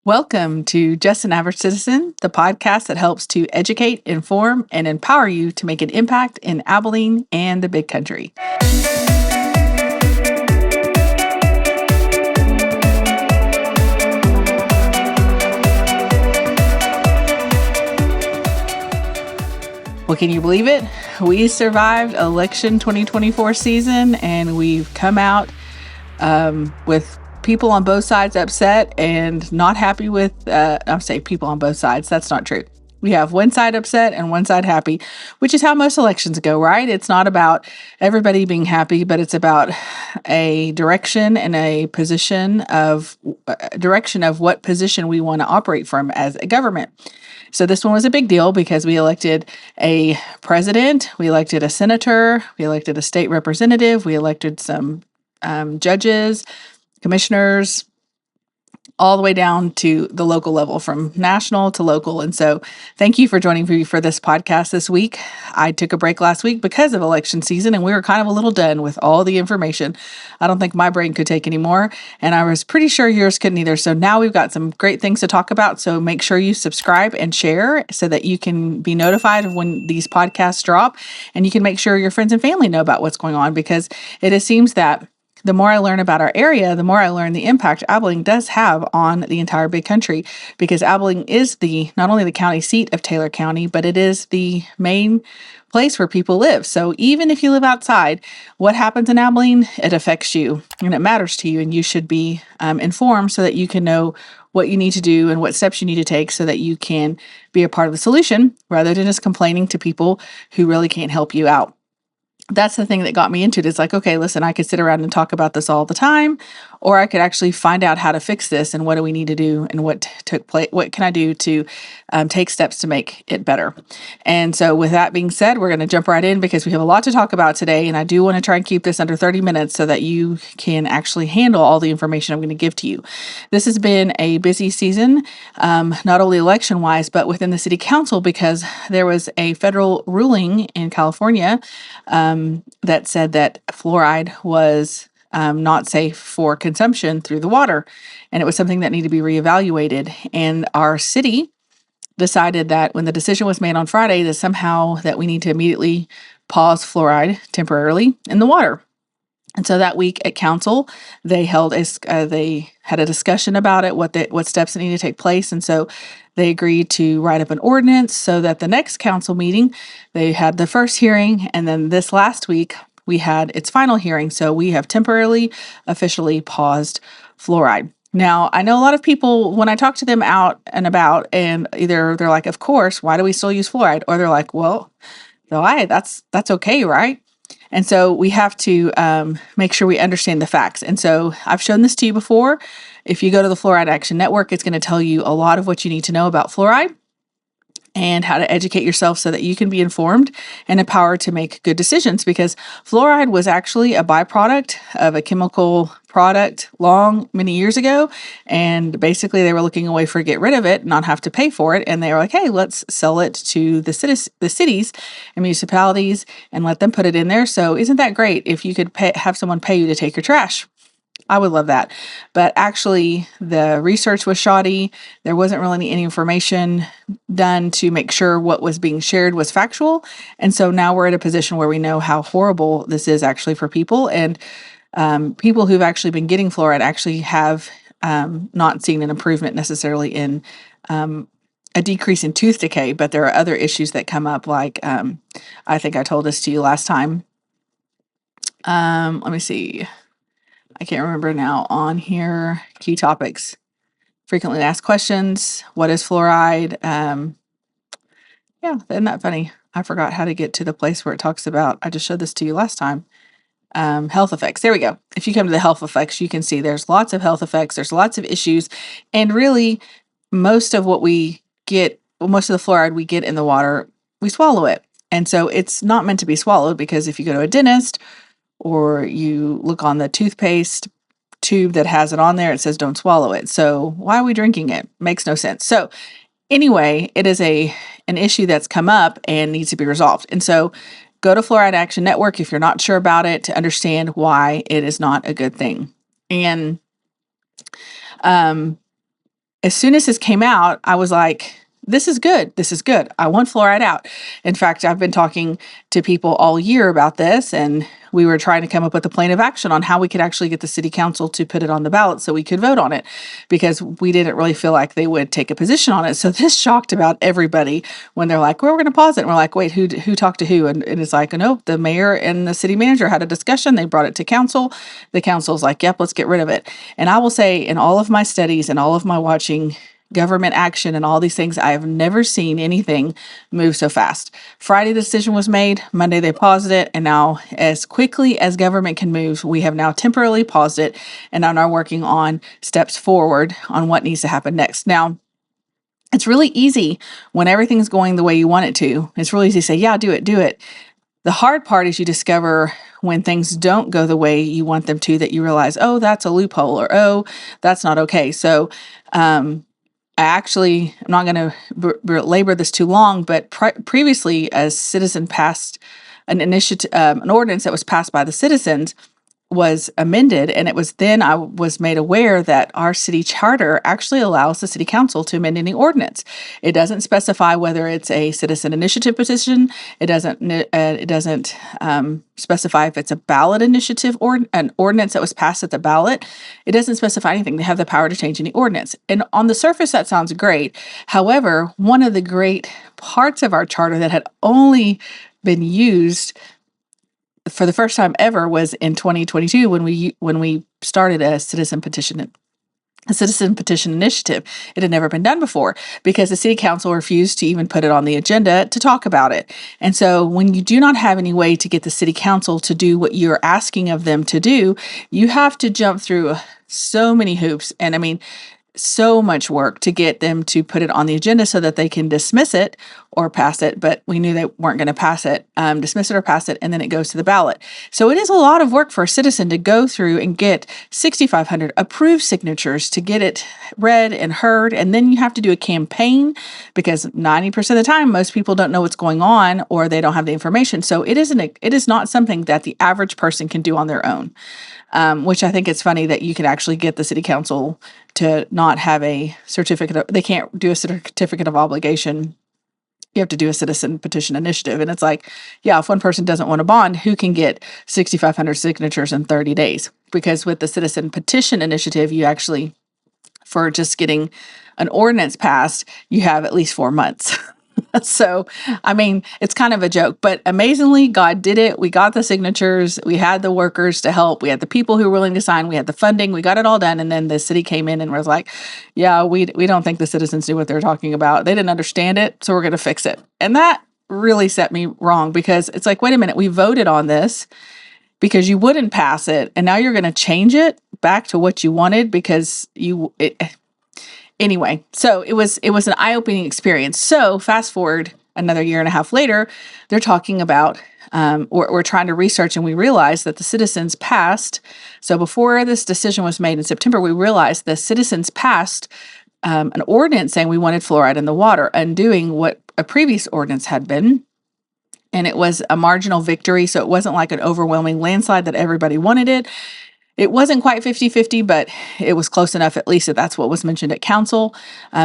Welcome to Just an Average Citizen, the podcast that helps to educate, inform, and empower you to make an impact in Abilene and the big country. Well, can you believe it? We survived election 2024 season, and we've come out with people on both sides upset and not happy with, I'm saying people on both sides. That's not true. We have one side upset and one side happy, which is how most elections go, right? It's not about everybody being happy, but it's about a direction and a direction of what position we want to operate from as a government. So this one was a big deal because we elected a president, we elected a senator, we elected a state representative, we elected some judges, commissioners, all the way down to the local level, from national to local. And so thank you for joining me for this podcast this week. I took a break last week because of election season, and we were kind of a little done with all the information. I don't think my brain could take anymore, and I was pretty sure yours couldn't either. So now we've got some great things to talk about. So make sure you subscribe and share so that you can be notified of when these podcasts drop, and you can make sure your friends and family know about what's going on, because it seems that the more I learn about our area, the more I learn the impact Abilene does have on the entire big country, because Abilene is not only the county seat of Taylor County, but it is the main place where people live. So even if you live outside, what happens in Abilene, it affects you and it matters to you, and you should be informed so that you can know what you need to do and what steps you need to take so that you can be a part of the solution rather than just complaining to people who really can't help you out. That's the thing that got me into it. It's like, okay, listen, I could sit around and talk about this all the time, or I could actually find out how to fix this and what do we need to do and what took place. What can I do to take steps to make it better? And so with that being said, we're going to jump right in because we have a lot to talk about today. And I do want to try and keep this under 30 minutes so that you can actually handle all the information I'm going to give to you. This has been a busy season, not only election wise, but within the city council, because there was a federal ruling in California that said that fluoride was not safe for consumption through the water, and it was something that needed to be reevaluated. And our city decided that when the decision was made on Friday, that somehow that we need to immediately pause fluoride temporarily in the water. And so that week at council, they had a discussion about it, what steps need to take place, and so they agreed to write up an ordinance so that the next council meeting, they had the first hearing, and then this last week we had its final hearing. So we have temporarily, officially paused fluoride. Now, I know a lot of people, when I talk to them out and about, and either they're like, of course, why do we still use fluoride? Or they're like, well, that's okay, right? And so we have to make sure we understand the facts. And so I've shown this to you before. If you go to the Fluoride Action Network, it's going to tell you a lot of what you need to know about fluoride and how to educate yourself so that you can be informed and empowered to make good decisions, because fluoride was actually a byproduct of a chemical product many years ago. And basically they were looking away for get rid of it, not have to pay for it. And they were like, hey, let's sell it to the cities and municipalities and let them put it in there. So isn't that great if you could have someone pay you to take your trash? I would love that. But actually, the research was shoddy. There wasn't really any information done to make sure what was being shared was factual. And so now we're at a position where we know how horrible this is actually for people. And people who've actually been getting fluoride actually have not seen an improvement necessarily in a decrease in tooth decay. But there are other issues that come up, like I think I told this to you last time. Let me see. I can't remember now on here. Key topics, frequently asked questions. What is fluoride? Yeah, isn't that funny? I forgot how to get to the place where it talks about, I just showed this to you last time. Health effects. There we go. If you come to the health effects, you can see there's lots of health effects. There's lots of issues. And really, most of the fluoride we get in the water, we swallow it. And so it's not meant to be swallowed, because if you go to a dentist, or you look on the toothpaste tube that has it on there, it says don't swallow it. So why are we drinking it? Makes no sense. So anyway, it is an issue that's come up and needs to be resolved. And so go to Fluoride Action Network if you're not sure about it, to understand why it is not a good thing. And as soon as this came out, I was like, this is good. This is good. I want fluoride out. In fact, I've been talking to people all year about this, and we were trying to come up with a plan of action on how we could actually get the city council to put it on the ballot so we could vote on it, because we didn't really feel like they would take a position on it. So this shocked about everybody when they're like, well, we're going to pause it. And we're like, wait, who talked to who? And it's like, no, the mayor and the city manager had a discussion. They brought it to council. The council's like, yep, let's get rid of it. And I will say, in all of my studies and all of my watching government action and all these things, I have never seen anything move so fast. Friday, the decision was made. Monday, they paused it. And now, as quickly as government can move, we have now temporarily paused it and are now working on steps forward on what needs to happen next. Now, it's really easy when everything's going the way you want it to. It's really easy to say, yeah, do it, do it. The hard part is you discover when things don't go the way you want them to, that you realize, oh, that's a loophole, or oh, that's not okay. So, I'm not going to belabor this too long, but previously, a citizen passed an initiative, an ordinance that was passed by the citizens was amended, and it was then I was made aware that our city charter actually allows the city council to amend any ordinance. It doesn't specify whether it's a citizen initiative petition. It doesn't specify if it's a ballot initiative or an ordinance that was passed at the ballot. It doesn't specify anything. They have the power to change any ordinance. And on the surface, that sounds great. However, one of the great parts of our charter that had only been used for the first time ever was in 2022 when we started a citizen petition initiative. It had never been done before because the city council refused to even put it on the agenda to talk about it. And so when you do not have any way to get the city council to do what you're asking of them to do, you have to jump through so many hoops. And I mean, so much work to get them to put it on the agenda so that they can dismiss it or pass it. But we knew they weren't going to pass it, dismiss it or pass it, and then it goes to the ballot. So it is a lot of work for a citizen to go through and get 6,500 approved signatures to get it read and heard. And then you have to do a campaign because 90% of the time, most people don't know what's going on or they don't have the information. So it is not something that the average person can do on their own. Which I think it's funny that you can actually get the city council to not have a certificate. They can't do a certificate of obligation. You have to do a citizen petition initiative. And it's like, yeah, if one person doesn't want a bond, who can get 6,500 signatures in 30 days? Because with the citizen petition initiative, you actually, for just getting an ordinance passed, you have at least 4 months. So, I mean, it's kind of a joke, but amazingly, God did it. We got the signatures. We had the workers to help. We had the people who were willing to sign. We had the funding. We got it all done. And then the city came in and was like, yeah, we don't think the citizens knew what they're talking about. They didn't understand it. So we're going to fix it. And that really set me wrong because it's like, wait a minute, we voted on this because you wouldn't pass it. And now you're going to change it back to what you wanted because Anyway, so it was an eye-opening experience. So fast forward another year and a half later, they're talking about, we're trying to research, and we realized that the citizens passed. So before this decision was made in September, we realized the citizens passed an ordinance saying we wanted fluoride in the water, undoing what a previous ordinance had been. And it was a marginal victory. So it wasn't like an overwhelming landslide that everybody wanted it. It wasn't quite 50-50, but it was close enough, at least, that that's what was mentioned at council,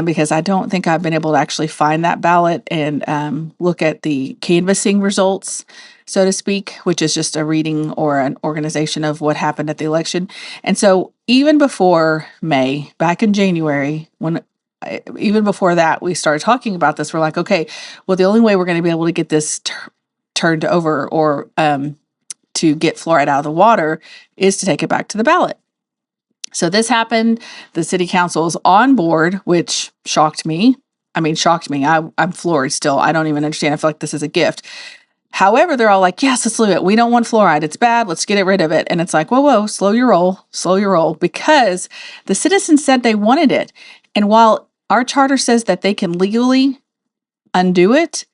because I don't think I've been able to actually find that ballot and look at the canvassing results, so to speak, which is just a reading or an organization of what happened at the election. And so even before May, back in January, even before that, we started talking about this. We're like, okay, well, the only way we're going to be able to get this turned over or to get fluoride out of the water is to take it back to the ballot. So this happened. The city council is on board, which shocked me. I'm floored still. I don't even understand. I feel like this is a gift. However, they're all like, yes, let's do it. We don't want fluoride. It's bad. Let's get rid of it. And it's like, whoa, slow your roll, because the citizens said they wanted it. And while our charter says that they can legally undo it,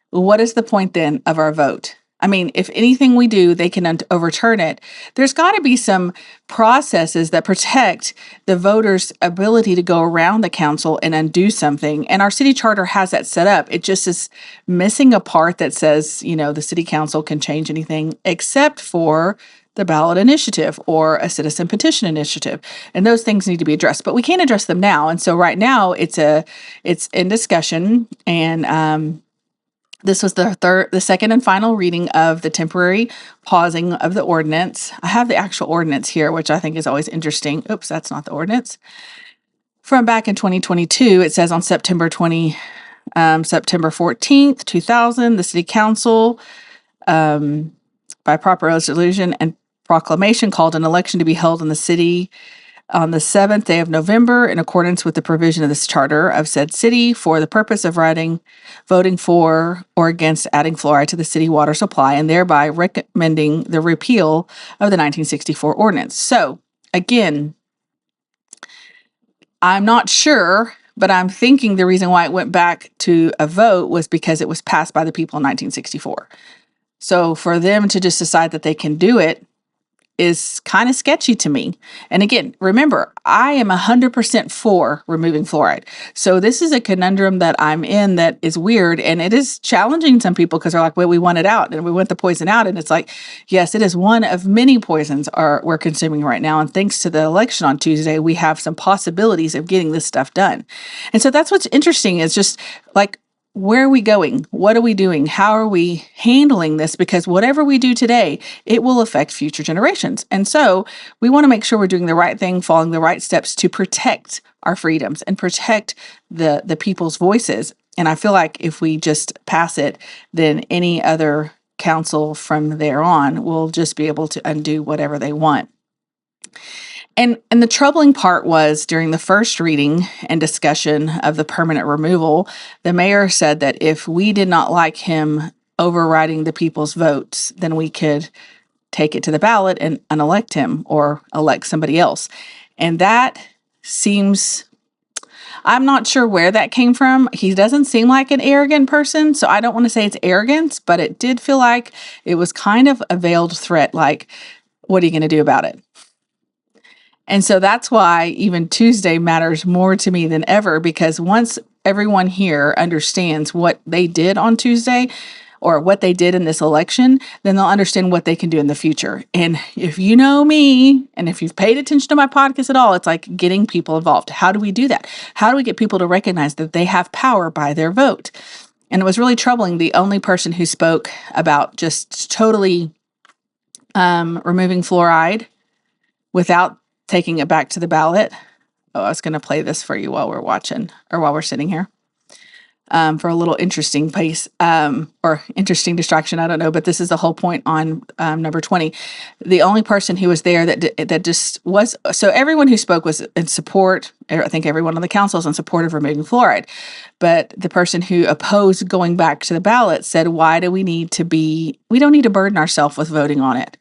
what is the point then of our vote? I mean, if anything we do, they can overturn it. There's got to be some processes that protect the voters' ability to go around the council and undo something. And our city charter has that set up. It just is missing a part that says, the city council can change anything except for the ballot initiative or a citizen petition initiative, and those things need to be addressed. But we can't address them now, and so right now it's in discussion, and this was the second and final reading of the temporary pausing of the ordinance. I have the actual ordinance here, which I think is always interesting. Oops, that's not the ordinance. From back in 2022, it says on September 14th, 2000, the City Council, by proper resolution and proclamation, called an election to be held in the city on the 7th day of November in accordance with the provision of this charter of said city for the purpose of voting for or against adding fluoride to the city water supply, and thereby recommending the repeal of the 1964 ordinance. So, again, I'm not sure, but I'm thinking the reason why it went back to a vote was because it was passed by the people in 1964. So for them to just decide that they can do it is kind of sketchy to me. And again, remember, I am 100% for removing fluoride. So this is a conundrum that I'm in that is weird, and it is challenging some people because they're like, well, we want it out and we want the poison out. And it's like, yes, it is one of many poisons we're consuming right now. And thanks to the election on Tuesday, we have some possibilities of getting this stuff done. And so that's what's interesting is just like, where are we going? What are we doing? How are we handling this? Because whatever we do today, it will affect future generations. And so we want to make sure we're doing the right thing, following the right steps to protect our freedoms and protect the people's voices. And I feel like if we just pass it, then any other council from there on will just be able to undo whatever they want. And the troubling part was during the first reading and discussion of the permanent removal, the mayor said that if we did not like him overriding the people's votes, then we could take it to the ballot and unelect him or elect somebody else. And that seems, I'm not sure where that came from. He doesn't seem like an arrogant person, so I don't want to say it's arrogance, but it did feel like it was kind of a veiled threat, like, what are you going to do about it? And so that's why even Tuesday matters more to me than ever, because once everyone here understands what they did on Tuesday or what they did in this election, then they'll understand what they can do in the future. And if you know me, and if you've paid attention to my podcast at all, it's like getting people involved. How do we do that? How do we get people to recognize that they have power by their vote? And it was really troubling. The only person who spoke about just totally removing fluoride without taking it back to the ballot. Oh, I was going to play this for you while we're watching or while we're sitting here for a little interesting pace or interesting distraction. I don't know, but this is the whole point on number 20. The only person who was there that just was, so everyone who spoke was in support. I think everyone on the council is in support of removing fluoride. But the person who opposed going back to the ballot said, why do we need to we don't need to burden ourselves with voting on it.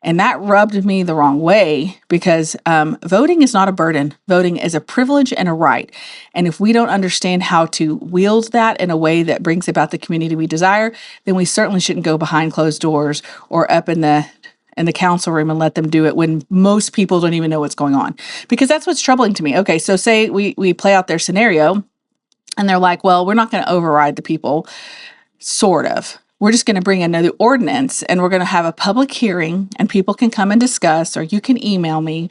And that rubbed me the wrong way because voting is not a burden. Voting is a privilege and a right. And if we don't understand how to wield that in a way that brings about the community we desire, then we certainly shouldn't go behind closed doors or up in the council room and let them do it when most people don't even know what's going on. Because that's what's troubling to me. Okay, so say we play out their scenario and they're like, well, we're not going to override the people, sort of. We're just going to bring another ordinance and we're going to have a public hearing and people can come and discuss, or you can email me.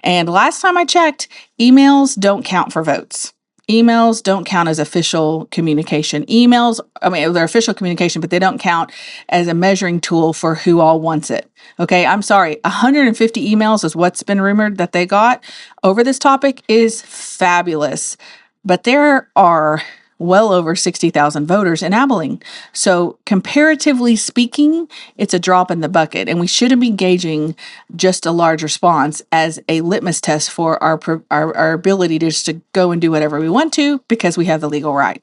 And last time I checked, emails don't count for votes. Emails don't count as official communication. They're official communication, but they don't count as a measuring tool for who all wants it. Okay, I'm sorry. 150 emails is what's been rumored that they got over this topic is fabulous. But there are well over 60,000 voters in Abilene. So comparatively speaking, it's a drop in the bucket, and we shouldn't be gauging just a large response as a litmus test for our ability to just to go and do whatever we want to because we have the legal right.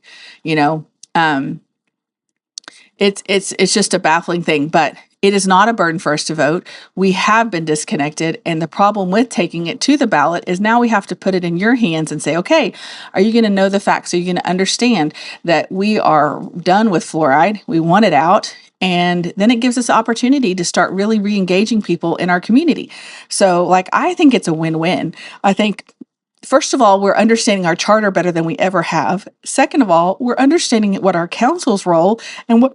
It's just a baffling thing, but it is not a burden for us to vote. We have been disconnected. And the problem with taking it to the ballot is now we have to put it in your hands and say, okay, are you going to know the facts? Are you going to understand that we are done with fluoride? We want it out. And then it gives us opportunity to start really re-engaging people in our community. So I think it's a win-win. I think, first of all, we're understanding our charter better than we ever have. Second of all, we're understanding what our council's role and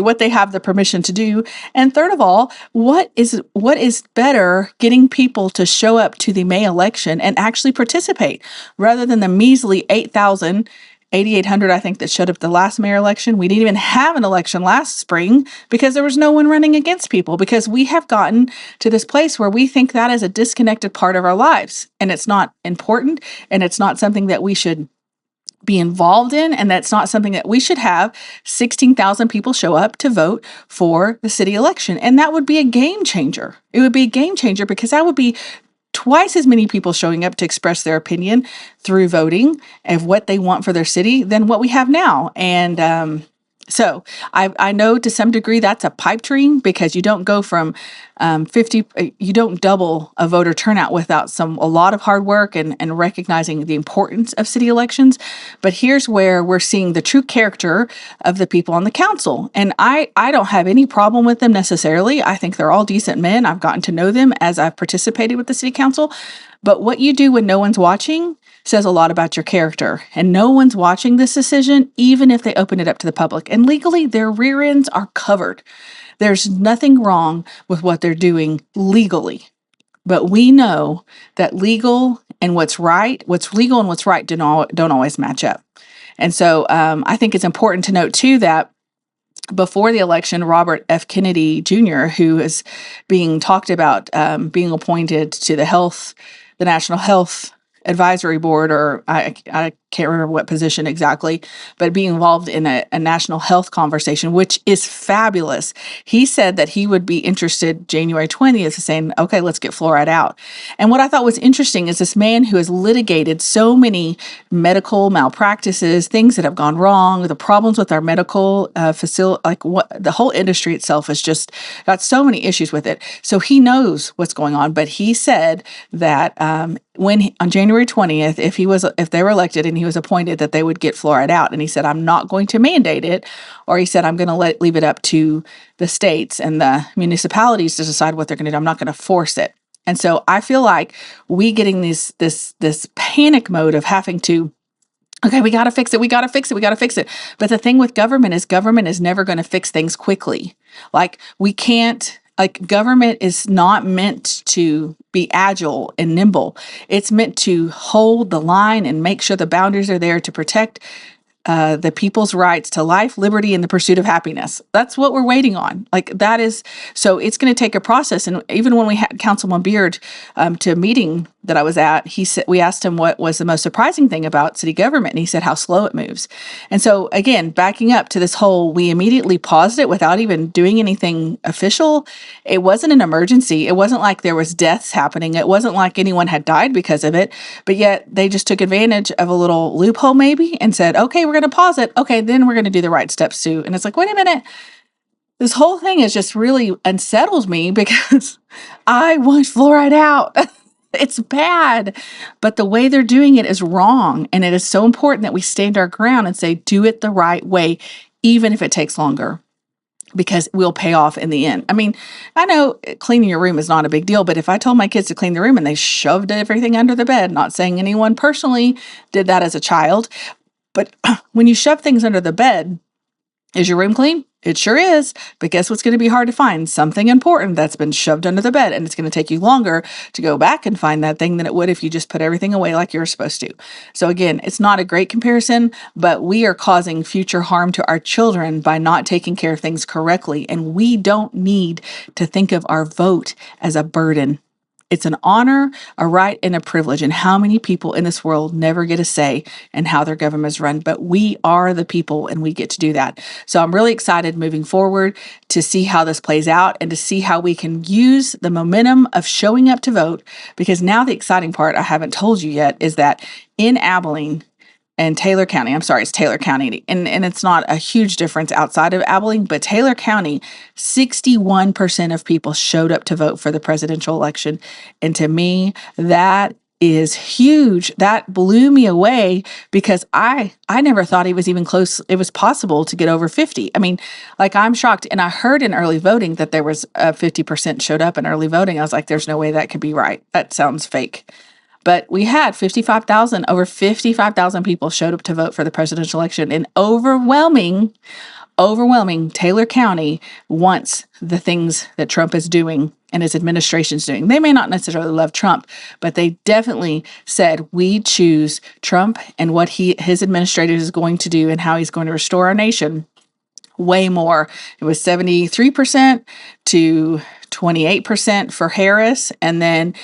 what they have the permission to do. And third of all, what is better getting people to show up to the May election and actually participate rather than the measly 8,800, I think, that showed up the last mayor election. We didn't even have an election last spring because there was no one running against people, because we have gotten to this place where we think that is a disconnected part of our lives, and it's not important, and it's not something that we should be involved in, and that's not something that we should have 16,000 people show up to vote for the city election. And that would be a game changer. It would be a game changer because that would be twice as many people showing up to express their opinion through voting of what they want for their city than what we have now. And so I know to some degree that's a pipe dream, because you don't go from 50, you don't double a voter turnout without a lot of hard work and recognizing the importance of city elections. But here's where we're seeing the true character of the people on the council. And I don't have any problem with them necessarily. I think they're all decent men. I've gotten to know them as I've participated with the city council. But what you do when no one's watching says a lot about your character. And no one's watching this decision, even if they open it up to the public. And legally, their rear ends are covered. There's nothing wrong with what they're doing legally. But we know that legal and what's legal and what's right don't always match up. And so I think it's important to note, too, that before the election, Robert F. Kennedy Jr., who is being talked about being appointed to the National Health Advisory Board, or I can't remember what position exactly, but being involved in a national health conversation, which is fabulous. He said that he would be interested January 20th saying, okay, let's get fluoride out. And what I thought was interesting is this man who has litigated so many medical malpractices, things that have gone wrong, the problems with our medical facility, like what the whole industry itself has just got so many issues with it. So he knows what's going on, but he said that on January 20th, if they were elected and he was appointed, that they would get fluoride out. And he said, I'm not going to mandate it, or he said, I'm going to leave it up to the states and the municipalities to decide what they're going to do. I'm not going to force it. And so I feel like we getting this panic mode of having to, okay, we got to fix it. We got to fix it. We got to fix it. But the thing with government is never going to fix things quickly. Like government is not meant to be agile and nimble. It's meant to hold the line and make sure the boundaries are there to protect the people's rights to life, liberty, and the pursuit of happiness. That's what we're waiting on. So it's going to take a process. And even when we had Councilman Beard to a meeting that I was at, we asked him what was the most surprising thing about city government, and he said how slow it moves. And so again, backing up to this whole, we immediately paused it without even doing anything official. It wasn't an emergency. It wasn't like there was deaths happening. It wasn't like anyone had died because of it. But yet they just took advantage of a little loophole maybe and said, okay, we're going to pause it. Okay, then we're going to do the right steps too. And it's like, wait a minute. This whole thing is just really unsettles me because I want fluoride out. It's bad, but the way they're doing it is wrong. And it is so important that we stand our ground and say, do it the right way, even if it takes longer, because it will pay off in the end. I mean, I know cleaning your room is not a big deal, but if I told my kids to clean the room and they shoved everything under the bed, not saying anyone personally did that as a child, but when you shove things under the bed, is your room clean? It sure is. But guess what's going to be hard to find? Something important that's been shoved under the bed. And it's going to take you longer to go back and find that thing than it would if you just put everything away like you're supposed to. So again, it's not a great comparison, but we are causing future harm to our children by not taking care of things correctly. And we don't need to think of our vote as a burden. It's an honor, a right, and a privilege. And how many people in this world never get a say in how their government is run? But we are the people, and we get to do that. So I'm really excited moving forward to see how this plays out and to see how we can use the momentum of showing up to vote. Because now the exciting part I haven't told you yet is that in Abilene, and Taylor County, it's Taylor County, and it's not a huge difference outside of Abilene, but Taylor County, 61% of people showed up to vote for the presidential election. And to me, that is huge. That blew me away because I never thought it was even close. It was possible to get over 50. I mean, like, I'm shocked. And I heard in early voting that there was 50% showed up in early voting. I was like, there's no way that could be right. That sounds fake. But we had over 55,000 people showed up to vote for the presidential election, and overwhelming overwhelming Taylor County wants the things that Trump is doing and his administration's doing. They may not necessarily love Trump, but they definitely said, we choose Trump and what his administration is going to do and how he's going to restore our nation way more. It was 73% to 28% for Harris. And then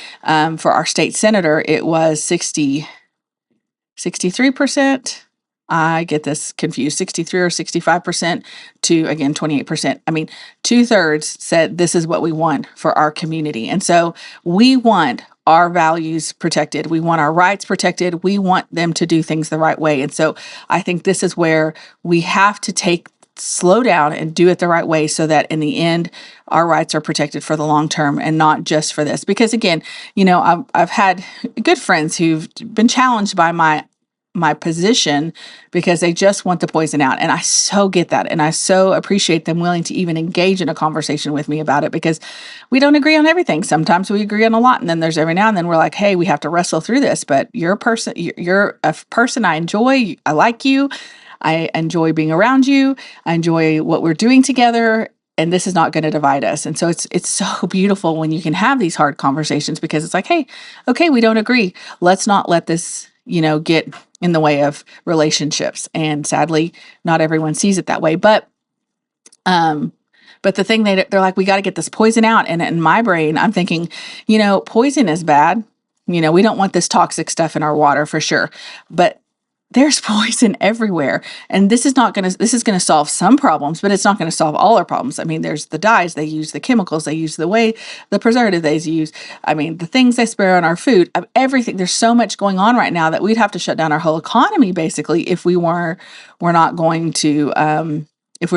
for our state senator, it was 63%. I get this confused, 63 or 65% to, again, 28%. I mean, 2/3 said this is what we want for our community. And so we want our values protected. We want our rights protected. We want them to do things the right way. And so I think this is where we have to slow down and do it the right way so that in the end, our rights are protected for the long term and not just for this. Because again, I've had good friends who've been challenged by my position because they just want the poison out. And I so get that. And I so appreciate them willing to even engage in a conversation with me about it, because we don't agree on everything. Sometimes we agree on a lot. And then there's every now and then we're like, hey, we have to wrestle through this. But you're a person I enjoy. I like you. I enjoy being around you. I enjoy what we're doing together. And this is not going to divide us. And so it's so beautiful when you can have these hard conversations, because it's like, hey, okay, we don't agree. Let's not let this, get in the way of relationships. And sadly, not everyone sees it that way. But the thing they're like, we got to get this poison out. And in my brain, I'm thinking, poison is bad. We don't want this toxic stuff in our water for sure. But there's poison everywhere. And this is going to solve some problems, but it's not going to solve all our problems. I mean, there's the dyes they use, the chemicals they use, the preservative they use. I mean, the things they spray on our food, everything. There's so much going on right now that we'd have to shut down our whole economy, basically, if we were not going to, if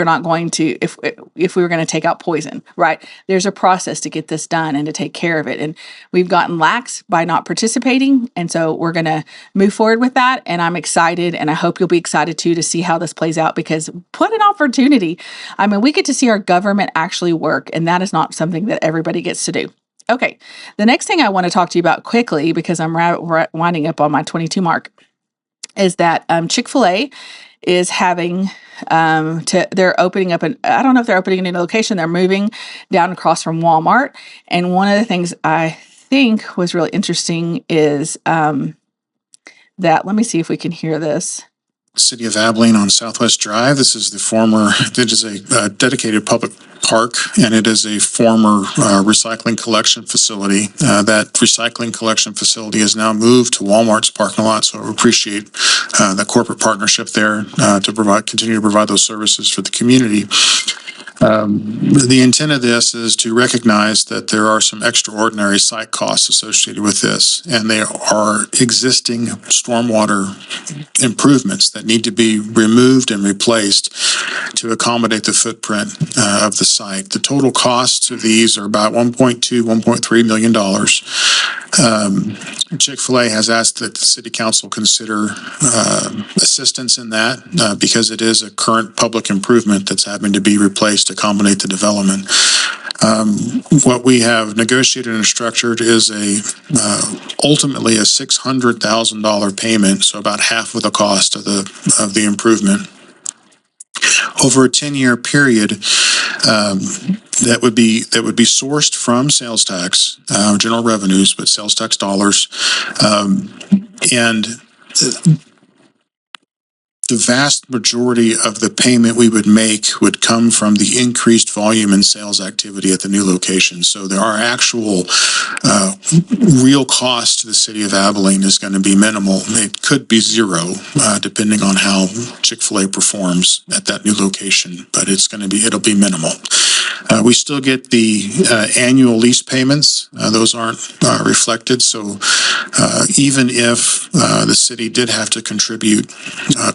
we were going to take out poison, right? There's a process to get this done and to take care of it. And we've gotten lax by not participating. And so we're going to move forward with that. And I'm excited. And I hope you'll be excited too, to see how this plays out, because what an opportunity. I mean, we get to see our government actually work. And that is not something that everybody gets to do. Okay. The next thing I want to talk to you about quickly, because I'm winding up on my 22 mark, is that Chick-fil-A is having they're opening up I don't know if they're opening a new location. They're moving down across from Walmart. And one of the things I think was really interesting is that, let me see if we can hear this. City of Abilene on Southwest Drive. It is a dedicated public park, and it is a former recycling collection facility. That recycling collection facility is now moved to Walmart's parking lot, so I appreciate the corporate partnership there to continue to provide those services for the community. The intent of this is to recognize that there are some extraordinary site costs associated with this, and they are existing stormwater improvements that need to be removed and replaced to accommodate the footprint of the site. The total costs of these are about $1.3 million. Chick-fil-A has asked that the City Council consider assistance in that because it is a current public improvement that's having to be replaced to accommodate the development. What we have negotiated and structured is ultimately a $600,000 payment, so about half of the cost of the improvement over a 10-year period. That would be sourced from sales tax, general revenues, but sales tax dollars, and the vast majority of the payment we would make would come from the increased volume and sales activity at the new location. So there are actual real costs to the city of Abilene is going to be minimal. It could be zero, depending on how Chick-fil-A performs at that new location, but it'll be minimal. We still get the annual lease payments. Those aren't reflected. So even if the city did have to contribute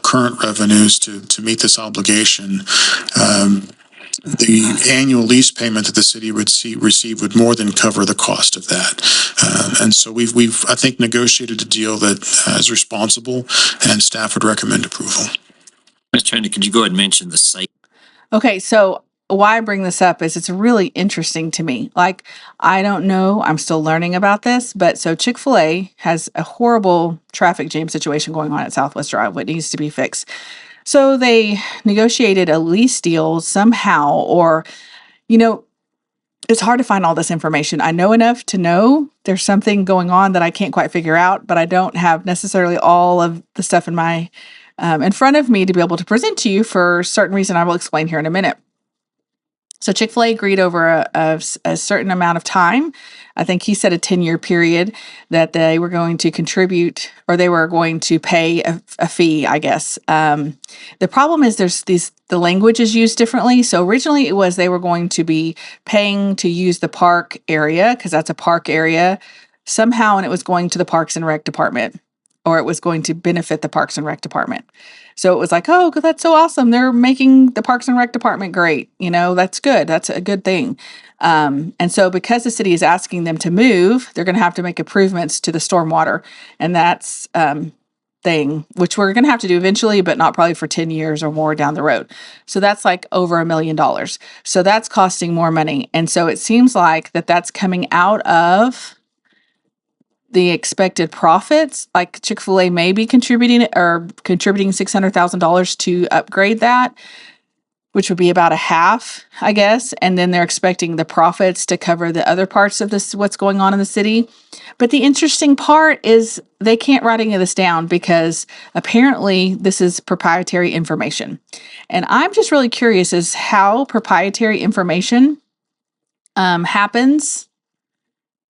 current revenues to meet this obligation, the annual lease payment that the city would receive would more than cover the cost of that. And so we've I think negotiated a deal that is responsible, and staff would recommend approval. Mr. Henry, could you go ahead and mention the site? Okay, so why I bring this up is it's really interesting to me. Like, I don't know, I'm still learning about this, but so Chick-fil-A has a horrible traffic jam situation going on at Southwest Drive, what needs to be fixed. So they negotiated a lease deal somehow, or, you know, it's hard to find all this information. I know enough to know there's something going on that I can't quite figure out, but I don't have necessarily all of the stuff in front of me to be able to present to you for a certain reason I will explain here in a minute. So Chick-fil-A agreed over a certain amount of time. I think he said a 10-year period that they were going to contribute, or they were going to pay a fee, I guess. The problem is the language is used differently. So originally it was they were going to be paying to use the park area, because that's a park area somehow, and it was going to the Parks and Rec department, or it was going to benefit the Parks and Rec department. So it was like, oh, that's so awesome. They're making the Parks and Rec department great. That's good. That's a good thing. And so because the city is asking them to move, they're going to have to make improvements to the stormwater. And that's thing, which we're going to have to do eventually, but not probably for 10 years or more down the road. So that's like over $1 million. So that's costing more money. And so it seems like that's coming out of the expected profits. Like Chick-fil-A may be contributing $600,000 to upgrade that, which would be about a half, I guess. And then they're expecting the profits to cover the other parts of this, what's going on in the city. But the interesting part is they can't write any of this down because apparently this is proprietary information. And I'm just really curious as how proprietary information happens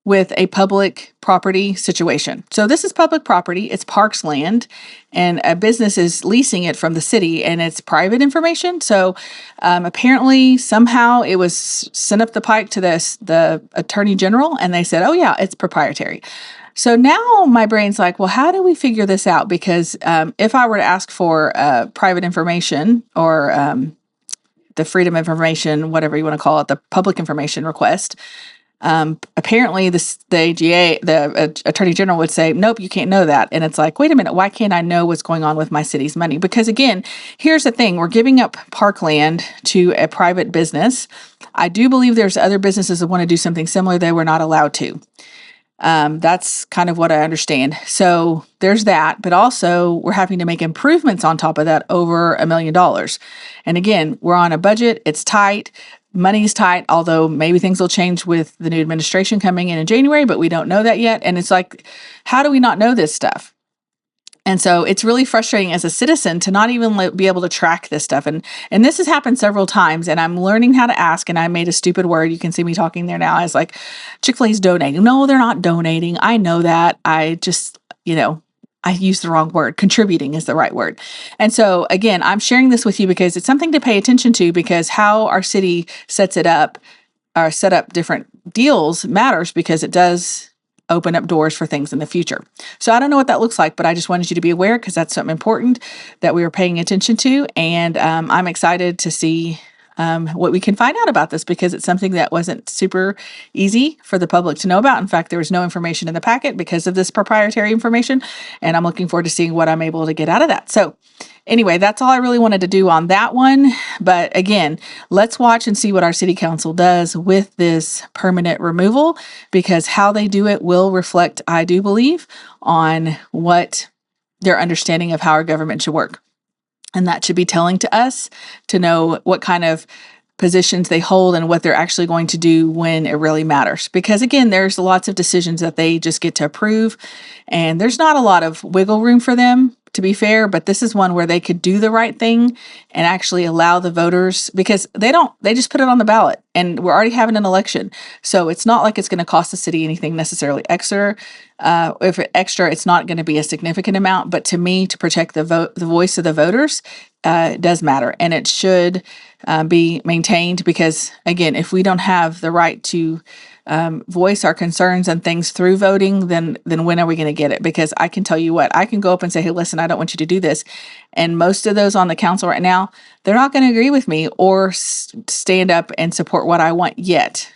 with a public property situation. So this is public property, it's parks land, and a business is leasing it from the city, and it's private information. So apparently somehow it was sent up the pike to the attorney general, and they said, oh yeah, it's proprietary. So now my brain's like, well, how do we figure this out? Because if I were to ask for private information, or the freedom of information, whatever you want to call it, the public information request, apparently the AGA, the attorney general would say, nope, you can't know that. And it's like, wait a minute, why can't I know what's going on with my city's money? Because again, here's the thing, we're giving up parkland to a private business. I do believe there's other businesses that want to do something similar. They were not allowed to. That's kind of what I understand. So there's that, but also we're having to make improvements on top of that over $1 million. And again, we're on a budget. It's tight. Money's tight, although maybe things will change with the new administration coming in January, but we don't know that yet. And it's like, how do we not know this stuff? And so it's really frustrating as a citizen to not even be able to track this stuff. And this has happened several times, and I'm learning how to ask, and I made a stupid word. You can see me talking there now. I was like, Chick-fil-A's donating. No, they're not donating. I know that. I just, I used the wrong word. Contributing is the right word. And so again, I'm sharing this with you because it's something to pay attention to, because how our city sets it up, or set up different deals, matters, because it does open up doors for things in the future. So I don't know what that looks like, but I just wanted you to be aware, because that's something important that we were paying attention to. And I'm excited to see what we can find out about this, because it's something that wasn't super easy for the public to know about. In fact, there was no information in the packet because of this proprietary information, and I'm looking forward to seeing what I'm able to get out of that. So anyway, that's all I really wanted to do on that one. But again, let's watch and see what our city council does with this permanent removal, because how they do it will reflect, I do believe, on what their understanding of how our government should work. And that should be telling to us to know what kind of positions they hold and what they're actually going to do when it really matters. Because again, there's lots of decisions that they just get to approve, and there's not a lot of wiggle room for them, to be fair, but this is one where they could do the right thing and actually allow the voters, because they just put it on the ballot, and we're already having an election. So it's not like it's going to cost the city anything necessarily extra. If it's extra, it's not going to be a significant amount, but to me, to protect the voice of the voters, does matter, and it should be maintained, because again, if we don't have the right to voice our concerns and things through voting, then when are we going to get it? Because I can tell you what, I can go up and say, hey, listen, I don't want you to do this. And most of those on the council right now, they're not going to agree with me or stand up and support what I want yet.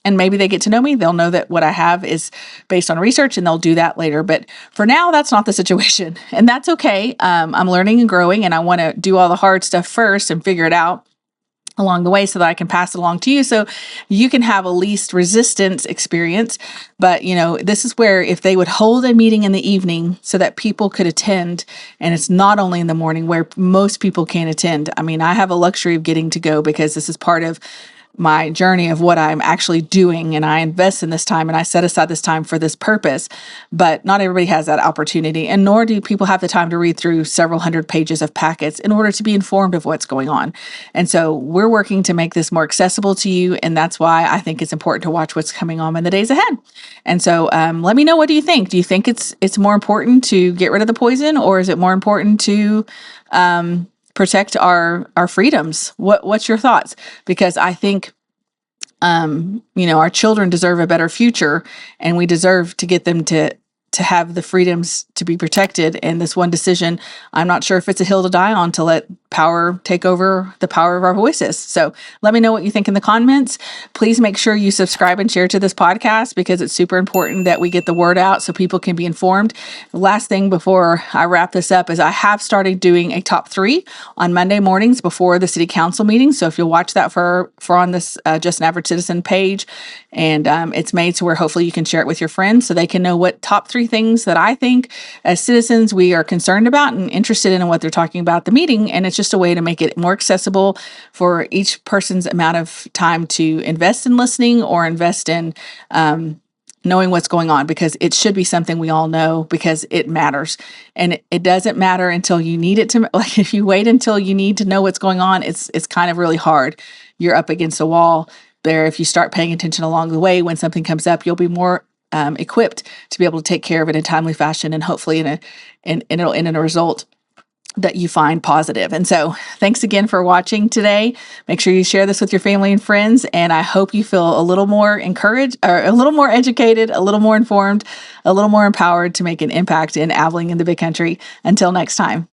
And maybe they get to know me. They'll know that what I have is based on research, and they'll do that later. But for now, that's not the situation. And that's okay. I'm learning and growing, and I want to do all the hard stuff first and figure it out. along the way so that I can pass it along to you so you can have a least resistance experience. But, this is where if they would hold a meeting in the evening so that people could attend, and it's not only in the morning where most people can't attend. I mean, I have a luxury of getting to go because this is part of my journey of what I'm actually doing, and I invest in this time and I set aside this time for this purpose. But not everybody has that opportunity, and nor do people have the time to read through several hundred pages of packets in order to be informed of what's going on. And so we're working to make this more accessible to you, and that's why I think it's important to watch what's coming on in the days ahead. And so let me know, what do you think? Do you think it's more important to get rid of the poison, or is it more important to protect our freedoms? What's your thoughts? Because I think our children deserve a better future, and we deserve to get them to have the freedoms to be protected. And this one decision, I'm not sure if it's a hill to die on, to let power take over the power of our voices. So let me know what you think in the comments. Please make sure you subscribe and share to this podcast, because it's super important that we get the word out so people can be informed. The last thing before I wrap this up is I have started doing a top 3 on Monday mornings before the city council meeting. So if you'll watch that for on this Just an Average Citizen page, and it's made so where hopefully you can share it with your friends so they can know what top 3 things that I think as citizens we are concerned about and interested in what they're talking about at the meeting. And it's just a way to make it more accessible for each person's amount of time to invest in listening or invest in knowing what's going on, because it should be something we all know, because it matters. And it doesn't matter until you need it to. Like, if you wait until you need to know what's going on, it's kind of really hard. You're up against a wall there. If you start paying attention along the way, when something comes up, you'll be more equipped to be able to take care of it in a timely fashion, and hopefully it'll end in a result that you find positive. And so thanks again for watching today. Make sure you share this with your family and friends, and I hope you feel a little more encouraged, or a little more educated, a little more informed, a little more empowered to make an impact in Abilene and the Big Country. Until next time.